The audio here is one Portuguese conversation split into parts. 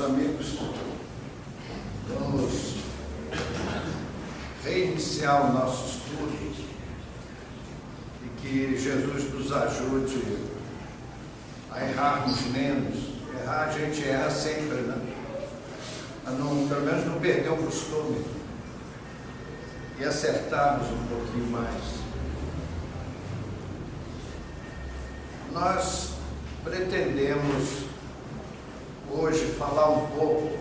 amigos, vamos reiniciar o nosso estudo e que Jesus nos ajude a errarmos menos. Errar, a gente erra sempre, né? A não, pelo menos não perder o costume e acertarmos um pouquinho mais. Nós pretendemos hoje falar um pouco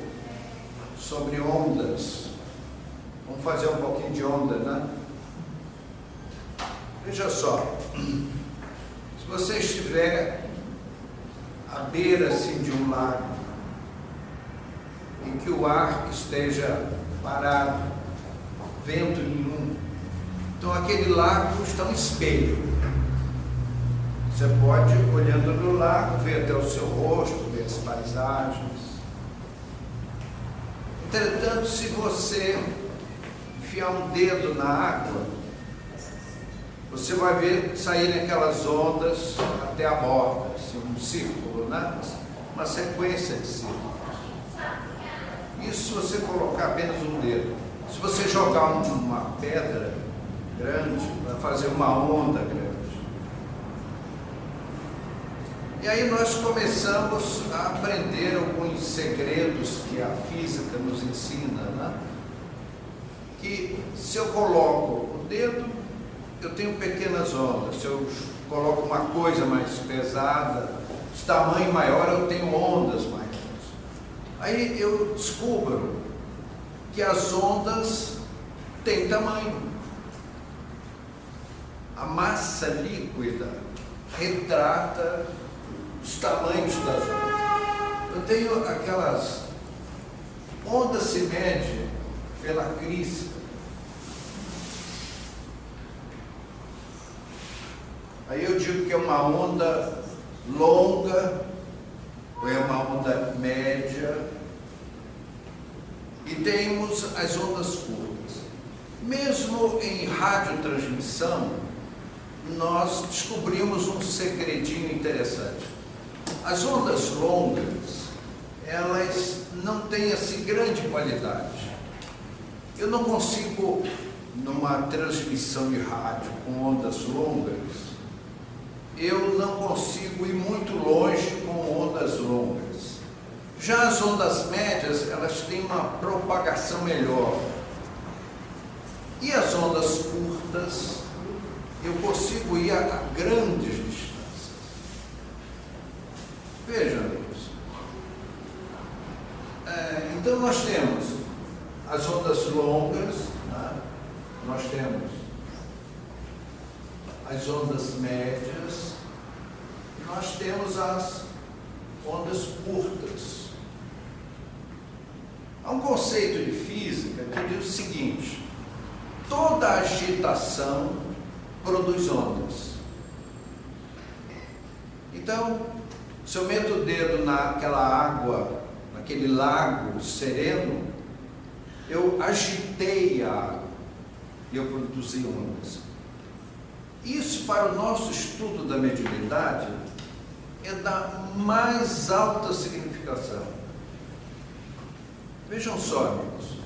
sobre ondas. Vamos fazer um pouquinho de onda, né? Veja só, se você estiver à beira assim de um lago, em que o ar esteja parado, vento nenhum, então aquele lago está um espelho. Você pode, olhando no lago, ver até o seu rosto, ver as paisagens. Entretanto, se você enfiar um dedo na água, você vai ver saírem aquelas ondas até a borda, assim, um círculo, né? Uma sequência de círculos. Isso se você colocar apenas um dedo. Se você jogar uma pedra grande, vai fazer uma onda grande. E aí nós começamos a aprender alguns segredos que a física nos ensina, né? Que se eu coloco o dedo, eu tenho pequenas ondas. Se eu coloco uma coisa mais pesada, de tamanho maior, eu tenho ondas maiores. Aí eu descubro que as ondas têm tamanho. A massa líquida retrata os tamanhos das ondas. Eu tenho aquelas ondas se mede pela crista. Aí eu digo que é uma onda longa, ou é uma onda média, e temos as ondas curtas. Mesmo em radiotransmissão, nós descobrimos um segredinho interessante. As ondas longas, elas não têm assim grande qualidade. Eu não consigo, numa transmissão de rádio com ondas longas, eu não consigo ir muito longe com ondas longas. Já as ondas médias, elas têm uma propagação melhor. E as ondas curtas, eu consigo ir a grandes distâncias. Vejam, amigos. Então nós temos as ondas longas, né? Nós temos as ondas médias, e nós temos as ondas curtas. Há um conceito de física que diz o seguinte: toda agitação produz ondas. Então, se eu meto o dedo naquela água, naquele lago sereno, eu agitei a água e eu produzi ondas. Isso, para o nosso estudo da mediunidade, é da mais alta significação. Vejam só, amigos,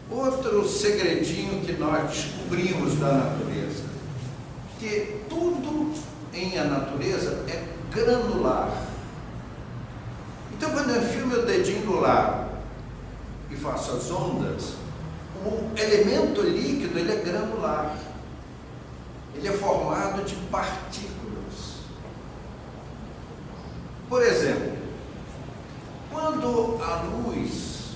outro segredinho que nós descobrimos da natureza, que tudo em a natureza é granular. Então, quando eu enfio meu dedinho no lago e faço as ondas, o elemento líquido, ele é granular. Ele é formado de partículas. Por exemplo, quando a luz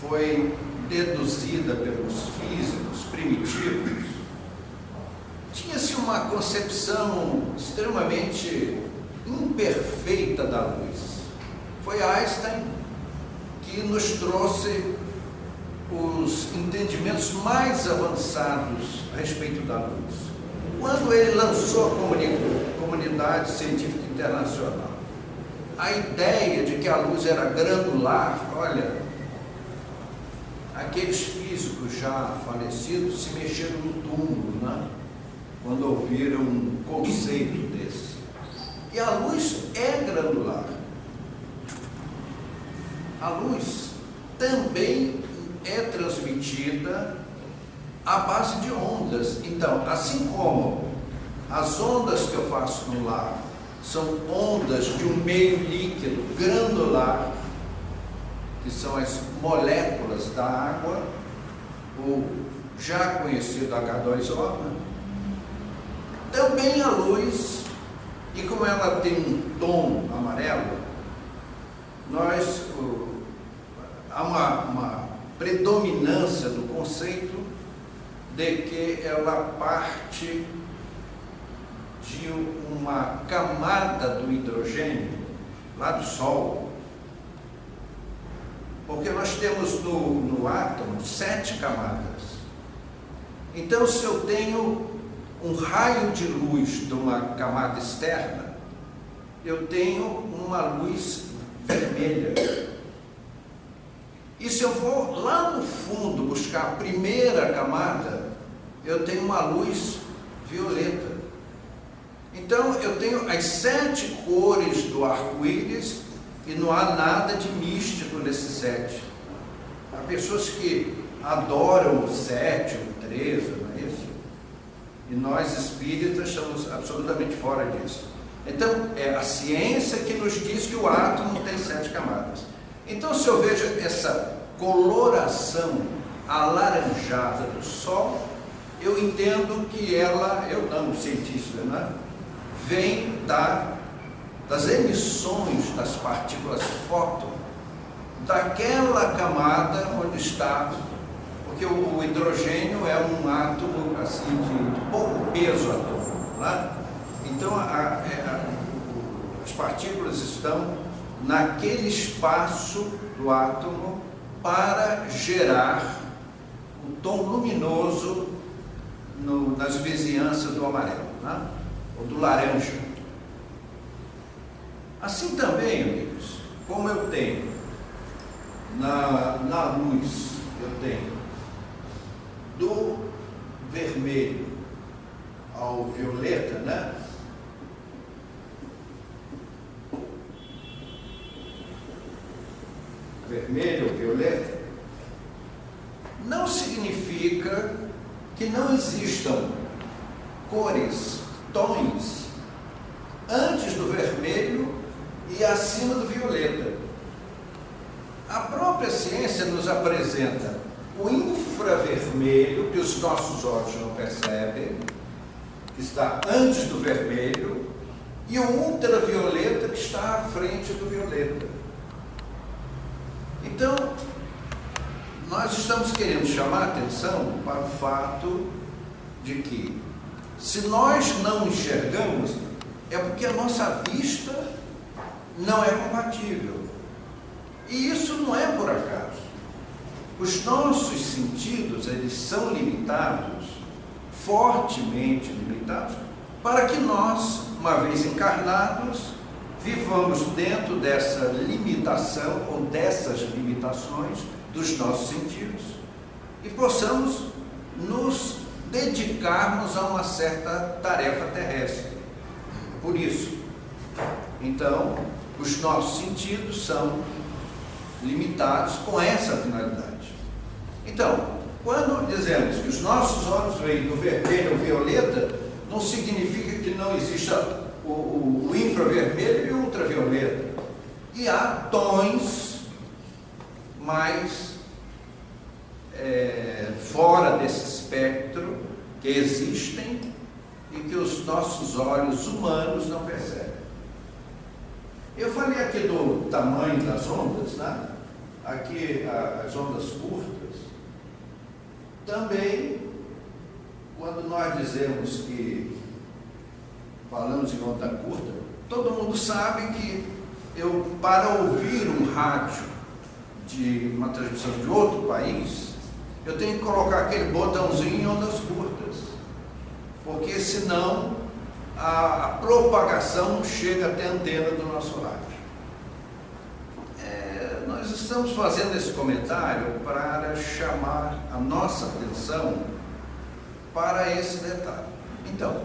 foi deduzida pelos físicos primitivos, tinha-se uma concepção extremamente imperfeita da luz. Foi Einstein que nos trouxe os entendimentos mais avançados a respeito da luz. Quando ele lançou a Comunidade Científica Internacional a ideia de que a luz era granular, olha, aqueles físicos já falecidos se mexeram no túmulo, né? Quando ouviram um conceito desse. E a luz é granular. a luz também é transmitida à base de ondas. Então, assim como as ondas que eu faço no lar são ondas de um meio líquido granular, que são as moléculas da água, o já conhecido H2O, também a luz, e como ela tem um tom amarelo, há uma predominância do conceito de que ela parte de uma camada do hidrogênio lá do Sol, porque nós temos no átomo 7 camadas. Então, se eu tenho um raio de luz de uma camada externa, eu tenho uma luz vermelha. E se eu for lá no fundo buscar a primeira camada, eu tenho uma luz violeta. Então, eu tenho as 7 cores do arco-íris e não há nada de místico nesses 7. Há pessoas que adoram o 7, o 13, não é isso? E nós espíritas estamos absolutamente fora disso. Então, é a ciência que nos diz que o átomo tem 7 camadas. Então, se eu vejo essa coloração alaranjada do Sol, eu entendo que ela, eu não cientista, né, vem das emissões das partículas fóton, daquela camada onde está, porque o hidrogênio é um átomo assim, de pouco peso atômico, né? Então as partículas estão naquele espaço do átomo para gerar o tom luminoso nas vizinhanças do amarelo, né? Ou do laranja. Assim também, amigos, como eu tenho na luz, eu tenho do vermelho ao violeta, né? Vermelho ou violeta, não significa que não existam cores, tons, antes do vermelho e acima do violeta. A própria ciência nos apresenta o infravermelho, que os nossos olhos não percebem, que está antes do vermelho, e o ultravioleta, que está à frente do violeta. Então, nós estamos querendo chamar a atenção para o fato de que, se nós não enxergamos, é porque a nossa vista não é compatível. E isso não é por acaso. Os nossos sentidos, eles são limitados, fortemente limitados, para que nós, uma vez encarnados, vivamos dentro dessa limitação ou dessas limitações dos nossos sentidos e possamos nos dedicarmos a uma certa tarefa terrestre. Por isso, então, os nossos sentidos são limitados com essa finalidade. Então, quando dizemos que os nossos olhos veem do vermelho ao violeta, não significa que não exista o infravermelho e o ultravioleta. E há tons mais fora desse espectro que existem e que os nossos olhos humanos não percebem. Eu falei aqui do tamanho das ondas, né? Aqui as ondas curtas. Também, quando nós dizemos que falamos em onda curta, todo mundo sabe que para ouvir um rádio de uma transmissão de outro país, eu tenho que colocar aquele botãozinho em ondas curtas, porque senão a propagação não chega até a antena do nosso rádio. Nós estamos fazendo esse comentário para chamar a nossa atenção para esse detalhe. Então,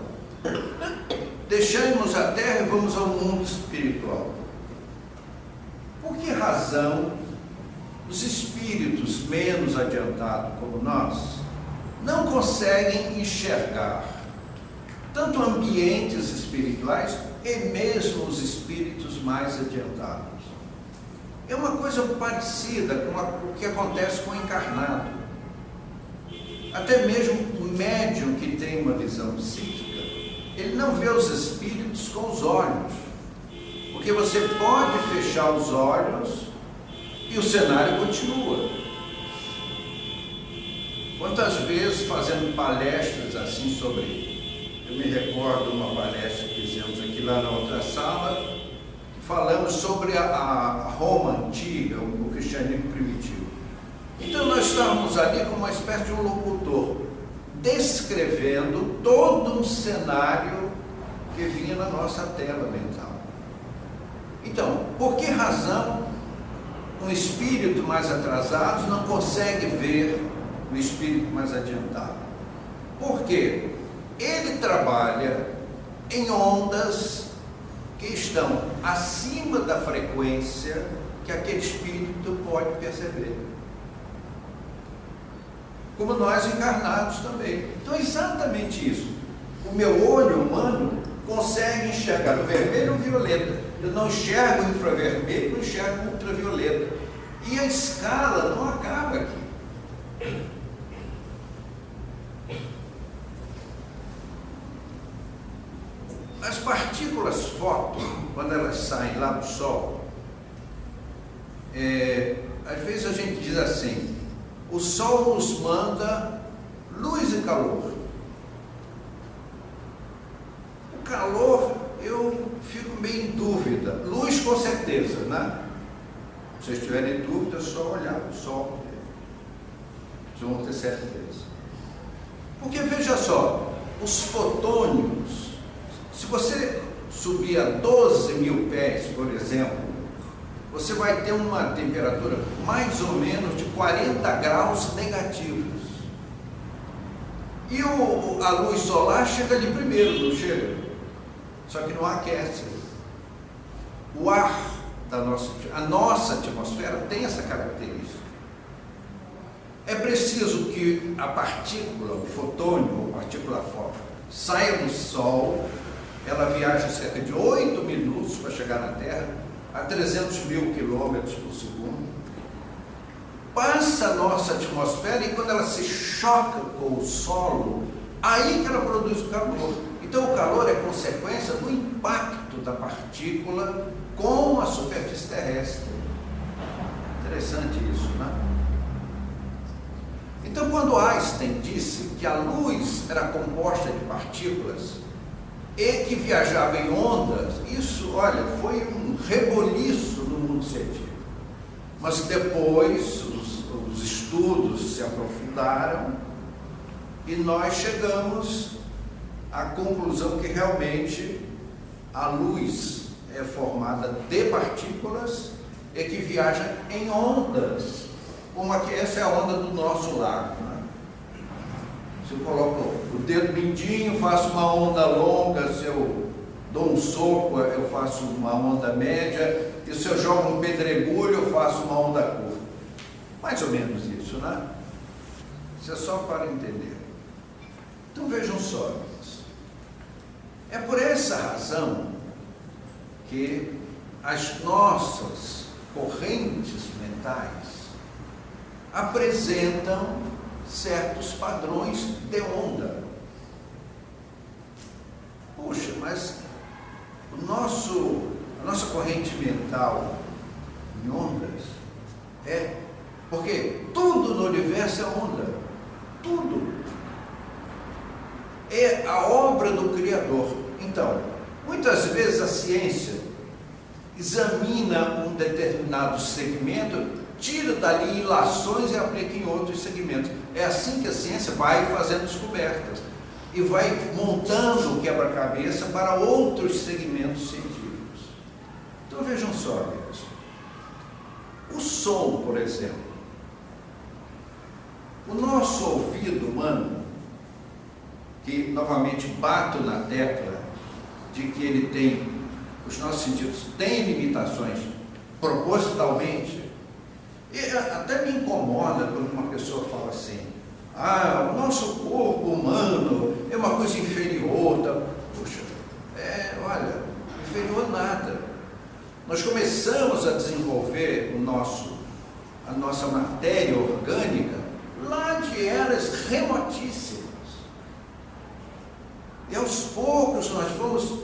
deixamos a Terra e vamos ao mundo espiritual. Por que razão Os espíritos menos adiantados como nós não conseguem enxergar tanto ambientes espirituais e mesmo os espíritos mais adiantados. É uma coisa parecida com o que acontece com o encarnado. Até mesmo o médium que tem uma visão psíquica, ele não vê os espíritos com os olhos, porque você pode fechar os olhos e o cenário continua. Quantas vezes fazendo palestras assim sobre, eu me recordo uma palestra que fizemos aqui lá na outra sala, falamos sobre a Roma antiga, o cristianismo primitivo. Então nós estávamos ali com uma espécie de um locutor, descrevendo todo um cenário que vinha na nossa tela mental. Então, por que razão um espírito mais atrasado não consegue ver o espírito mais adiantado? Porque ele trabalha em ondas que estão acima da frequência que aquele espírito pode perceber. Como nós encarnados também. Então é exatamente isso. O meu olho humano consegue enxergar o vermelho e o violeta. Eu não enxergo o infravermelho, não enxergo o ultravioleta. E a escala não acaba aqui. As partículas fóton, quando elas saem lá do Sol, às vezes a gente diz assim: o Sol nos manda luz e calor. O calor, eu fico meio em dúvida. Luz, com certeza, né? Se vocês tiverem dúvida, é só olhar o Sol. Vocês vão ter certeza. Porque, veja só, os fotônios, se você subir a 12 mil pés, por exemplo, você vai ter uma temperatura mais ou menos de 40 graus negativos. E a luz solar chega ali primeiro, não chega? Só que não aquece. O ar a nossa atmosfera tem essa característica. É preciso que a partícula, o fotônio, ou partícula fóton, saia do Sol, ela viaja cerca de 8 minutos para chegar na Terra, a 300 mil quilômetros por segundo, passa a nossa atmosfera e quando ela se choca com o solo, aí que ela produz o calor. Então o calor é consequência do impacto da partícula com a superfície terrestre. Interessante isso, né? Então quando Einstein disse que a luz era composta de partículas e que viajava em ondas, isso, olha, foi um reboliço no mundo científico. Mas depois os estudos se aprofundaram e nós chegamos à conclusão que realmente a luz é formada de partículas e que viaja em ondas, como aqui, essa é a onda do nosso lago, né? Se eu coloco o dedo mindinho, faço uma onda longa, se eu dou um soco, eu faço uma onda média, e se eu jogo um pedregulho, eu faço uma onda curta. Mais ou menos isso, né? Isso é só para entender. Então vejam só, é por essa razão que as nossas correntes mentais apresentam certos padrões de onda. Puxa, mas a nossa corrente mental em ondas porque tudo no universo é onda, tudo é a obra do Criador. Então, muitas vezes a ciência examina um determinado segmento, tira dali ilações e aplica em outros segmentos. É assim que a ciência vai fazendo descobertas e vai montando o quebra-cabeça para outros segmentos científicos. Então vejam só, amigos. O som, por exemplo. O nosso ouvido humano, que novamente bato na tecla de que ele tem, os nossos sentidos têm limitações propositalmente, E até me incomoda quando uma pessoa fala assim: ah, o nosso corpo humano é uma coisa inferior. Tá? Puxa, olha, inferior nada. Nós começamos a desenvolver a nossa matéria orgânica lá de eras remotíssimas. E aos poucos nós fomos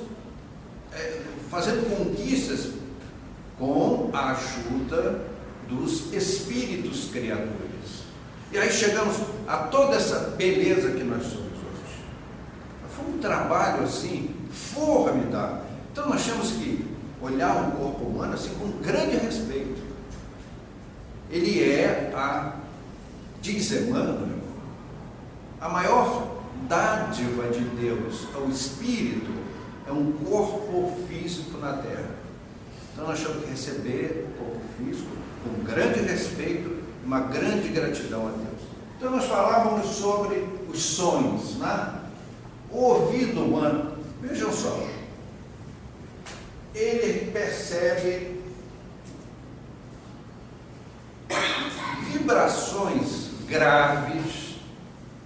fazendo conquistas com a ajuda dos espíritos criadores. E aí chegamos a toda essa beleza que nós somos hoje. Foi um trabalho assim formidável. Então nós temos que olhar o corpo humano assim com grande respeito. Ele é, diz Emmanuel, a maior dádiva de Deus ao espírito é um corpo físico na Terra. Então nós temos que receber o corpo físico com grande respeito, uma grande gratidão a Deus. Então nós falávamos sobre os sonhos, né? O ouvido humano, vejam só, ele percebe vibrações graves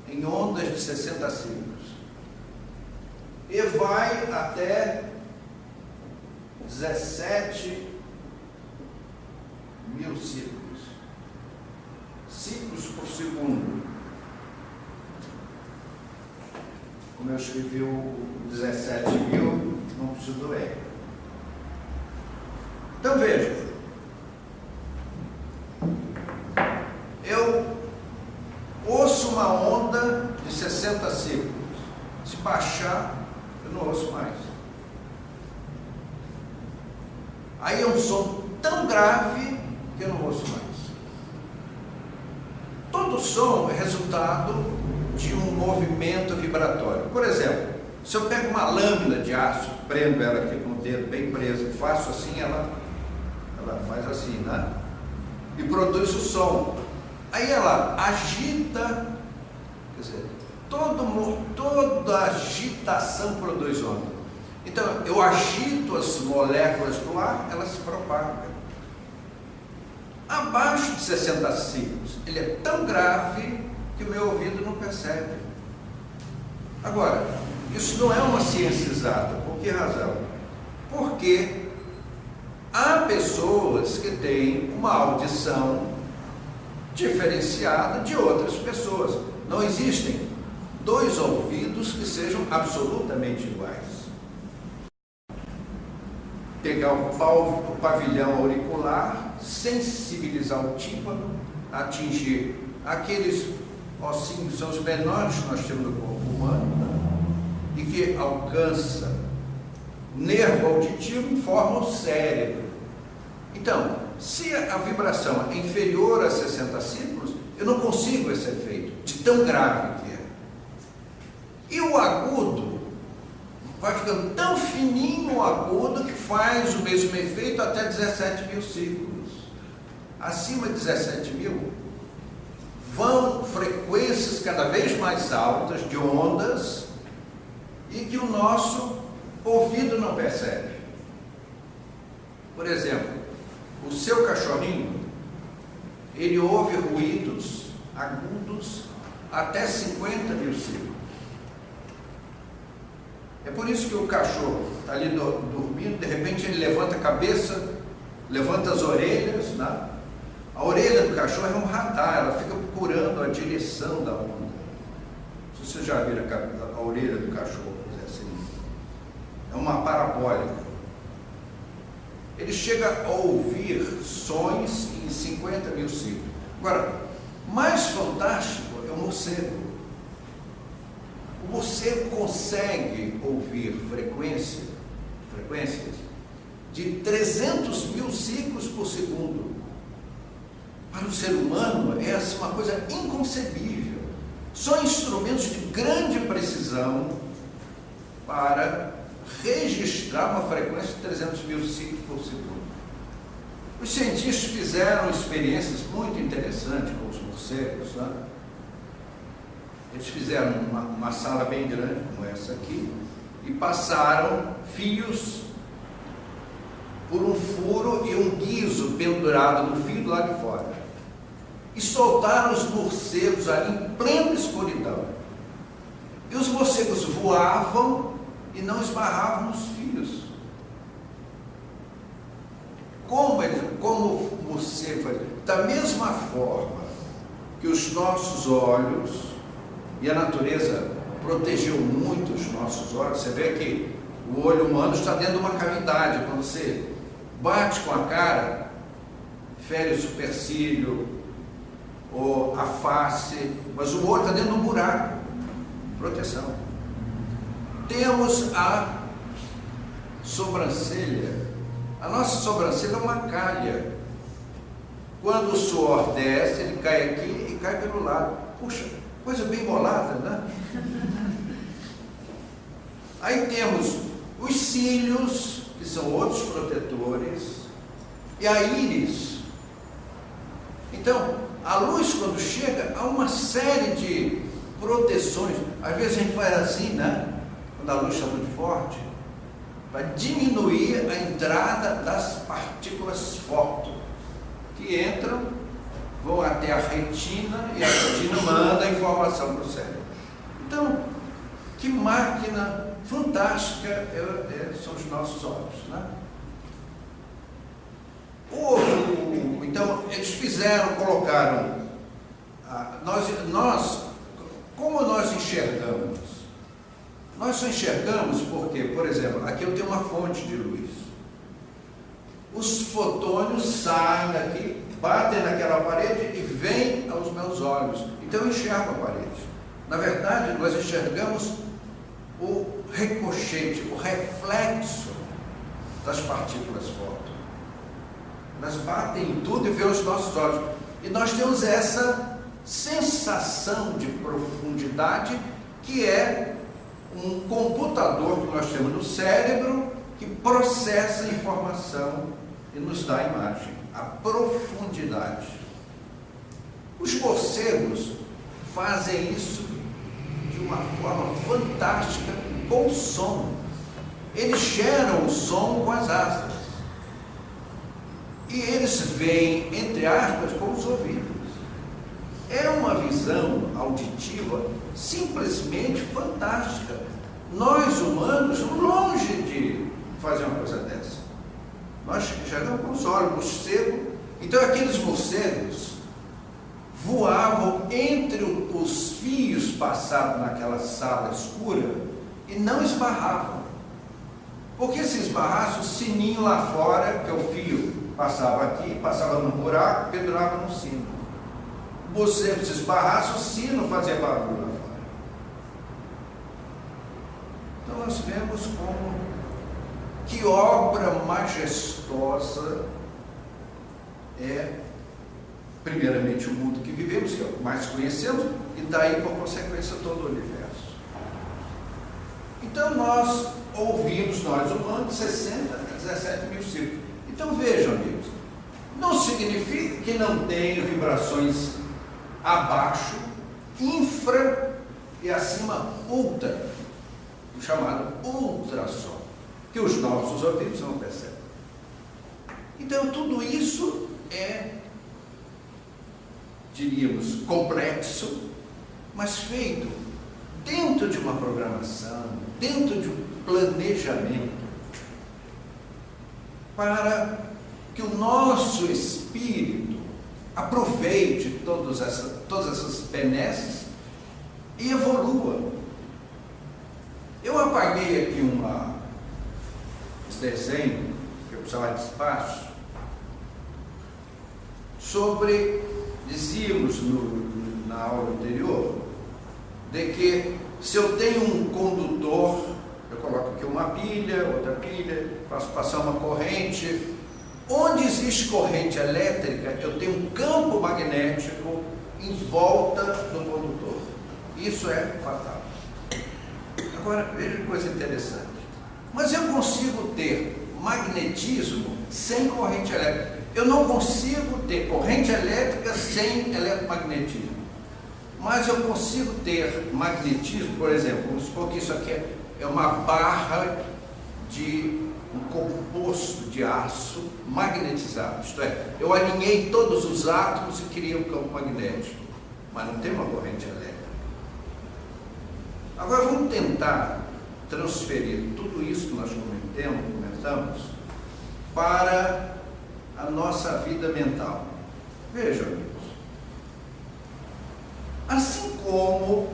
em ondas de 60 ciclos e vai até 17 mil ciclos por segundo. Como eu escrevi o 17 mil, não preciso do R. Então veja, eu ouço uma onda de 60 ciclos. Se baixar, eu não ouço mais. Aí é um som tão grave que eu não ouço mais. Todo som é resultado de um movimento vibratório. Por exemplo, se eu pego uma lâmina de aço, prendo ela aqui com o dedo bem preso, faço assim, ela faz assim, né? E produz o som. Aí ela agita, quer dizer, toda agitação produz onda. Então, eu agito as moléculas do ar, elas se propagam. Abaixo de 60 ciclos, ele é tão grave que o meu ouvido não percebe. Agora, isso não é uma ciência exata. Por que razão? Porque há pessoas que têm uma audição diferenciada de outras pessoas. Não existem dois ouvidos que sejam absolutamente iguais. Pegar o pavilhão auricular, sensibilizar o tímpano, atingir aqueles ossinhos, são os menores que nós temos no corpo humano, né? E que alcança o nervo auditivo e forma o cérebro. Então, se a vibração é inferior a 60 ciclos, eu não consigo esse efeito, de tão grave que é. E o agudo vai ficando tão fininho o agudo que faz o mesmo efeito até 17 mil ciclos. Acima de 17 mil, vão frequências cada vez mais altas de ondas e que o nosso ouvido não percebe. Por exemplo, o seu cachorrinho, ele ouve ruídos agudos até 50 mil ciclos. É por isso que o cachorro está ali dormindo, de repente ele levanta a cabeça, levanta as orelhas, né? A orelha do cachorro é um radar, ela fica procurando a direção da onda. Se você já viu a orelha do cachorro, assim, é uma parabólica. Ele chega a ouvir sons em 50 mil ciclos. Agora, mais fantástico é o morcego. O morcego consegue ouvir frequências de 300 mil ciclos por segundo. Para o ser humano, é assim, uma coisa inconcebível. São instrumentos de grande precisão para registrar uma frequência de 300 mil ciclos por segundo. Os cientistas fizeram experiências muito interessantes com os morcegos, né? Eles fizeram uma sala bem grande, como essa aqui, e passaram fios por um furo e um guiso pendurado no fio do lado de fora. e soltaram os morcegos ali em plena escuridão. E os morcegos voavam e não esbarravam nos fios. Como o morcego faz? Da mesma forma que os nossos olhos, e a natureza protegeu muito os nossos olhos, você vê que o olho humano está dentro de uma cavidade. Quando você bate com a cara, fere o supercílio ou a face, mas o olho está dentro de um buraco. Proteção. Temos a sobrancelha. A nossa sobrancelha é uma calha. Quando o suor desce, ele cai aqui e cai pelo lado. Puxa, coisa bem bolada, né? Aí temos os cílios, que são outros protetores, e a íris. Então, a luz, quando chega, há uma série de proteções. Às vezes a gente faz assim, né? Quando a luz está muito forte, para diminuir a entrada das partículas foto, que entram, vão até a retina, e a retina manda a informação para o cérebro. Então, que máquina fantástica são os nossos olhos, né? Então, eles colocaram, como nós enxergamos? Nós só enxergamos porque, por exemplo, aqui eu tenho uma fonte de luz. Os fotônios saem daqui, batem naquela parede e vêm aos meus olhos. Então eu enxergo a parede. Na verdade, nós enxergamos o ricochete, o reflexo das partículas fóton. Elas batem em tudo e vêem os nossos olhos. E nós temos essa sensação de profundidade, que é um computador que nós temos no cérebro, que processa a informação e nos dá a imagem, a profundidade. Os morcegos fazem isso de uma forma fantástica com o som. Eles geram o som com as asas. E eles veem, entre aspas, com os ouvidos. É uma visão auditiva simplesmente fantástica. Nós, humanos, longe de fazer uma coisa dessa. Nós enxergamos com os olhos, morcego. Então, aqueles morcegos voavam entre os fios passados naquela sala escura e não esbarravam. Porque se esbarrasse, o sininho lá fora, que é o fio, passava aqui, passava num buraco, pendurava no sino. O morcego se esbarrasse, o sino fazia barulho lá fora. Então nós vemos como que obra majestosa é, primeiramente, o mundo que vivemos, que é o que mais conhecemos, e daí, por consequência, todo o universo. Então nós ouvimos, nós humanos, 60 a 17 mil ciclos. Então vejam, amigos, não significa que não tenha vibrações abaixo, infra e acima ultra, o chamado ultrassom, que os nossos ouvidos não percebem. Então tudo isso é, diríamos, complexo, mas feito dentro de uma programação, dentro de um planejamento, para que o nosso espírito aproveite todas essas benesses e evolua. Eu apaguei aqui esse desenho, que eu precisava de espaço, sobre, dizíamos na aula anterior, de que se eu tenho um condutor, eu coloco aqui uma pilha, outra pilha, faço passar uma corrente. Onde existe corrente elétrica, eu tenho um campo magnético em volta do condutor. Isso é fatal. Agora, veja que coisa interessante. Mas eu consigo ter magnetismo sem corrente elétrica. Eu não consigo ter corrente elétrica sem eletromagnetismo. Mas eu consigo ter magnetismo, por exemplo, vamos supor que isso aqui é uma barra de um composto de aço magnetizado. Isto é, eu alinhei todos os átomos e criei um campo magnético, mas não tem uma corrente elétrica. Agora vamos tentar transferir tudo isso que nós comentamos para a nossa vida mental. Vejam, amigos, assim como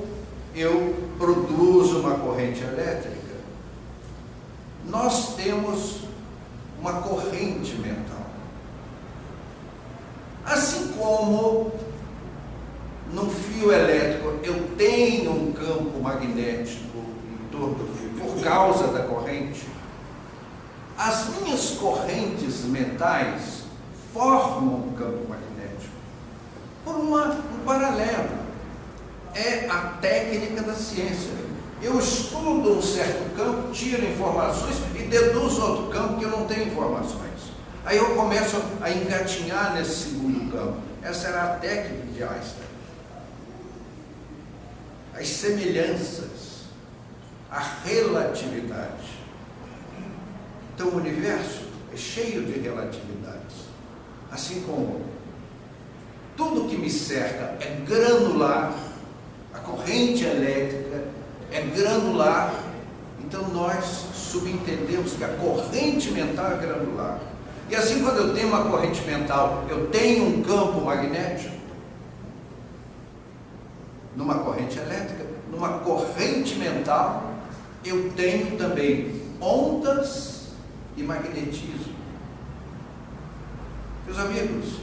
eu produzo uma corrente elétrica, nós temos uma corrente mental. Assim como num fio elétrico eu tenho um campo magnético em torno do fio por causa da corrente, as minhas correntes mentais formam um campo magnético por um paralelo. É a técnica da ciência. Eu estudo um certo campo, tiro informações e deduzo outro campo que eu não tenho informações. Aí eu começo a engatinhar nesse segundo campo. Essa era a técnica de Einstein. As semelhanças, a relatividade. Então o universo é cheio de relatividades. Assim como tudo que me cerca é granular, a corrente elétrica é granular, então nós subentendemos que a corrente mental é granular. E assim, quando eu tenho uma corrente mental, eu tenho um campo magnético. Numa corrente elétrica, numa corrente mental, eu tenho também ondas e magnetismo. Meus amigos,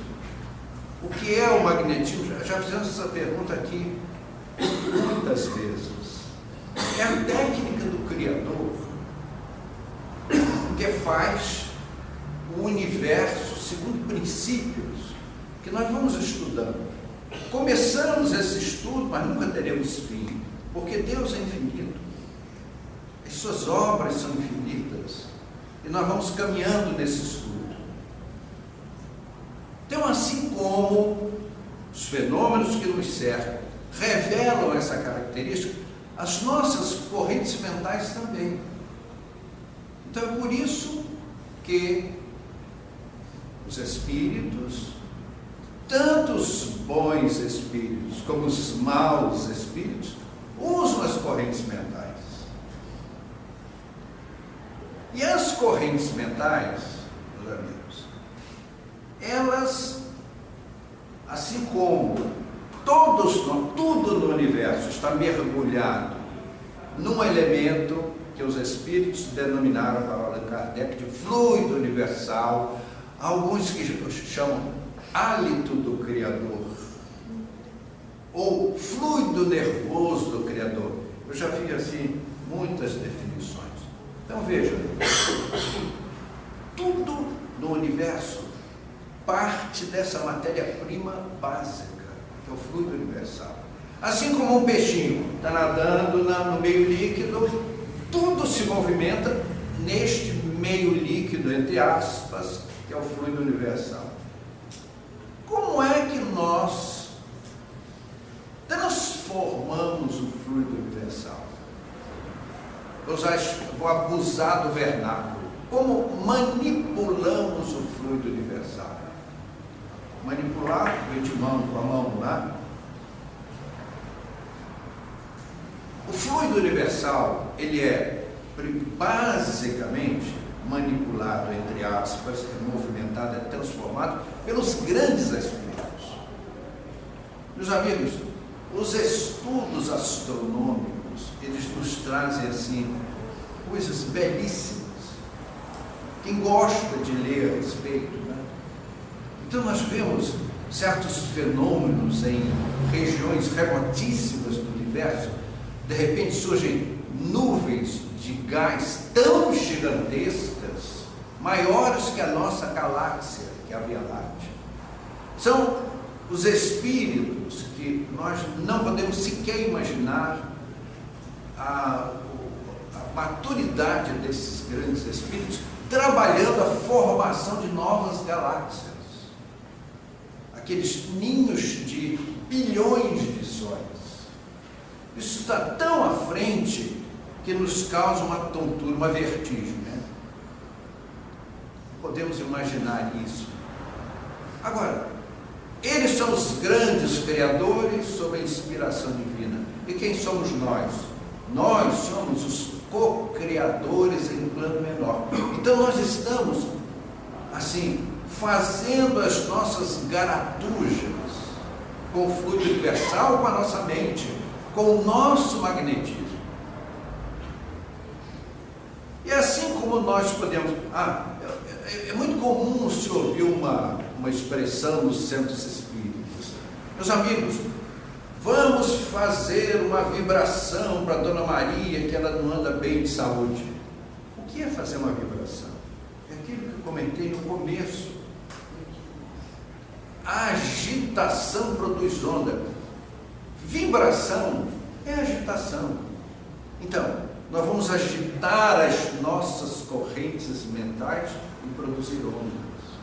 o que é o magnetismo? Já fizemos essa pergunta aqui muitas vezes. É a técnica do Criador que faz o universo segundo princípios que nós vamos estudando. Começamos esse estudo, mas nunca teremos fim, porque Deus é infinito. As suas obras são infinitas e nós vamos caminhando nesse estudo. Então, assim como os fenômenos que nos cercam revelam essa característica, as nossas correntes mentais também. Então é por isso que os espíritos, tanto os bons espíritos como os maus espíritos, usam as correntes mentais. E as correntes mentais, meus amigos, elas, assim como tudo no universo está mergulhado num elemento que os espíritos denominaram para Allan Kardec de fluido universal, alguns que chamam hálito do Criador, ou fluido nervoso do Criador. Eu já vi assim muitas definições. Então veja, tudo no universo parte dessa matéria-prima básica, que é o fluido universal. Assim como um peixinho está nadando no meio líquido, tudo se movimenta neste meio líquido, entre aspas, que é o fluido universal. Como é que nós transformamos o fluido universal? Vou abusar do vernáculo. Como manipulamos o fluido universal? Manipular, de mão com a mão lá. O fluido universal, ele é basicamente manipulado, entre aspas, é movimentado, é transformado pelos grandes espíritos. Meus amigos, os estudos astronômicos, eles nos trazem assim coisas belíssimas. Quem gosta de ler a respeito, né? Então nós vemos certos fenômenos em regiões remotíssimas do universo. De repente surgem nuvens de gás tão gigantescas, maiores que a nossa galáxia, que é a Via Láctea. São os espíritos que nós não podemos sequer imaginar a maturidade desses grandes espíritos trabalhando a formação de novas galáxias. Aqueles ninhos de bilhões de sóis. Isso está tão à frente que nos causa uma tontura, uma vertigem, né? Podemos imaginar isso. Agora, eles são os grandes criadores sob a inspiração divina. E quem somos nós? Nós somos os co-criadores em plano menor. Então nós estamos, assim, fazendo as nossas garatujas com o fluido universal, com a nossa mente, com o nosso magnetismo. E assim como nós podemos... é muito comum se ouvir uma expressão nos centros espíritas. Meus amigos, vamos fazer uma vibração para a Dona Maria, que ela não anda bem de saúde. O que é fazer uma vibração? É aquilo que eu comentei no começo. A agitação produz onda. Vibração é agitação. Então, nós vamos agitar as nossas correntes mentais e produzir ondas.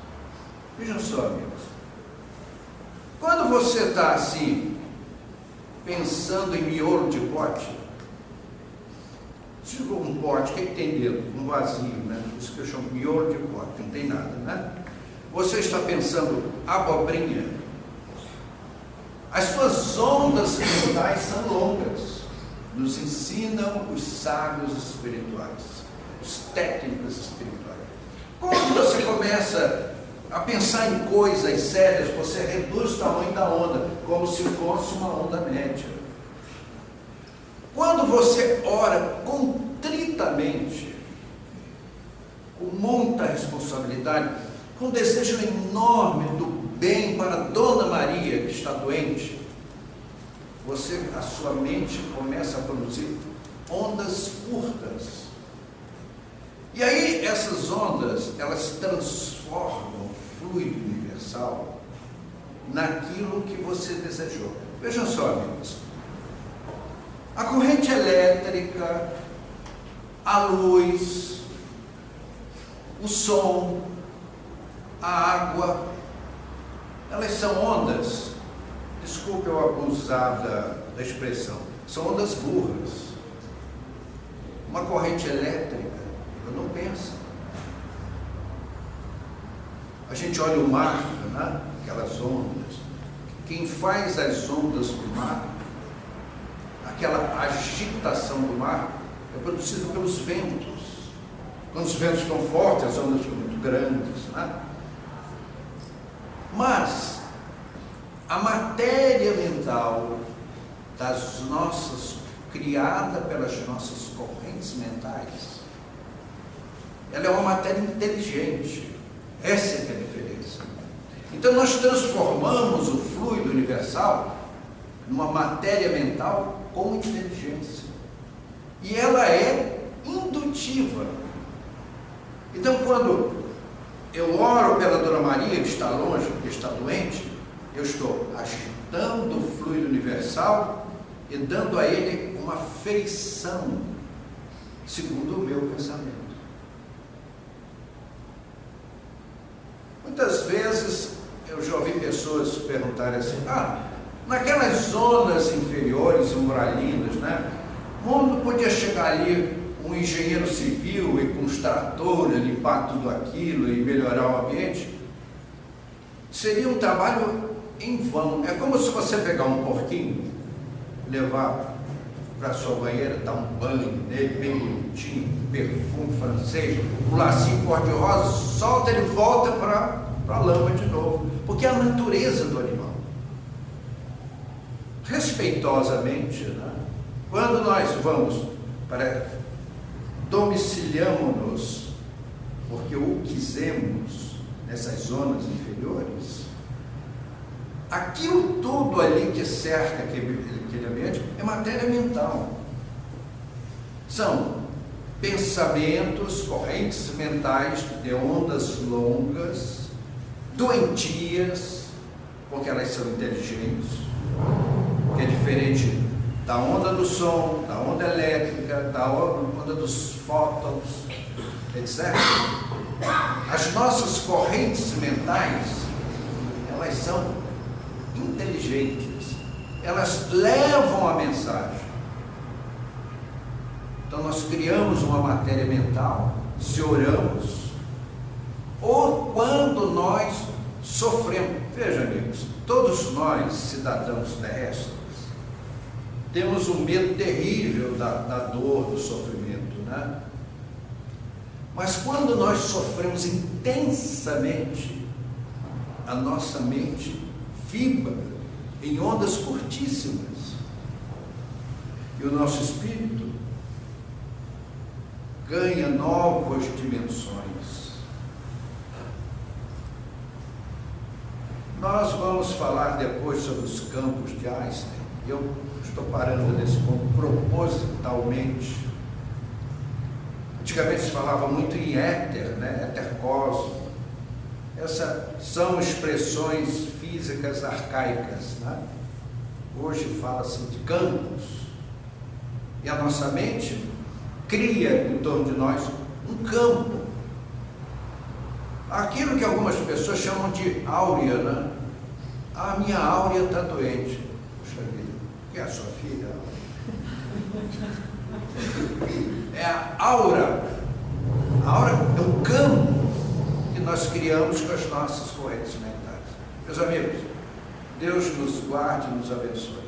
Vejam só, amigos. Quando você está assim, pensando em miolo de pote, se for um pote, o que tem dentro? Um vazio, né? Isso que eu chamo de miolo de pote, não tem nada, né? Você está pensando abobrinha. As suas ondas mentais são longas. Nos ensinam os sábios espirituais, os técnicos espirituais. Quando você começa a pensar em coisas sérias, você reduz o tamanho da onda, como se fosse uma onda média. Quando você ora contritamente, com muita responsabilidade, com um desejo enorme do bem para a Dona Maria, que está doente, a sua mente começa a produzir ondas curtas. E aí essas ondas, elas transformam o fluido universal naquilo que você desejou. Vejam só, amigos. A corrente elétrica, a luz, o som, a água, elas são ondas. Desculpe eu abusar da expressão. São ondas burras. Uma corrente elétrica, ela não pensa. A gente olha o mar, né? Aquelas ondas. Quem faz as ondas do mar, aquela agitação do mar, é produzida pelos ventos. Quando os ventos ficam fortes, as ondas ficam muito grandes, né? Mas a matéria mental das nossas, criada pelas nossas correntes mentais, ela é uma matéria inteligente. Essa é a diferença. Então nós transformamos o fluido universal numa matéria mental com inteligência. E ela é indutiva. Então quando eu oro pela Dona Maria, que está longe, que está doente, eu estou agitando o fluido universal e dando a ele uma feição, segundo o meu pensamento. Muitas vezes eu já ouvi pessoas perguntarem assim: naquelas zonas inferiores, umbralinas, né? Onde podia chegar ali um engenheiro civil e com os tratores limpar tudo aquilo e melhorar o ambiente? Seria um trabalho em vão. É como se você pegar um porquinho, levar para a sua banheira, dar um banho nele bem bonitinho, perfume francês, um lacinho cor-de-rosa, solta, ele volta para a lama de novo, porque é a natureza do animal. Respeitosamente, né? Quando nós vamos domiciliamos-nos porque o quisemos nessas zonas inferiores, aquilo tudo ali que cerca aquele ambiente é matéria mental. São pensamentos, correntes mentais de ondas longas, doentias, porque elas são inteligentes, que é diferente da onda do som, da onda elétrica, da onda dos fótons, etc. As nossas correntes mentais, elas são inteligentes, elas levam a mensagem. Então nós criamos uma matéria mental, se oramos, ou quando nós sofremos. Veja, amigos, todos nós, cidadãos terrestres, temos um medo terrível da dor, do sofrimento, né? Mas quando nós sofremos intensamente, a nossa mente vibra em ondas curtíssimas e o nosso espírito ganha novas dimensões. Nós vamos falar depois sobre os campos de Einstein. Eu estou parando nesse ponto propositalmente. Antigamente se falava muito em éter, né? Éter-cosmo. Essas são expressões físicas arcaicas, né? Hoje fala-se de campos. E a nossa mente cria em torno de nós um campo. Aquilo que algumas pessoas chamam de áurea, né? A minha áurea está doente. Puxa vida, que é a sua filha? É a aura. A aura é um campo que nós criamos com as nossas correntes mentais. Meus amigos, Deus nos guarde e nos abençoe.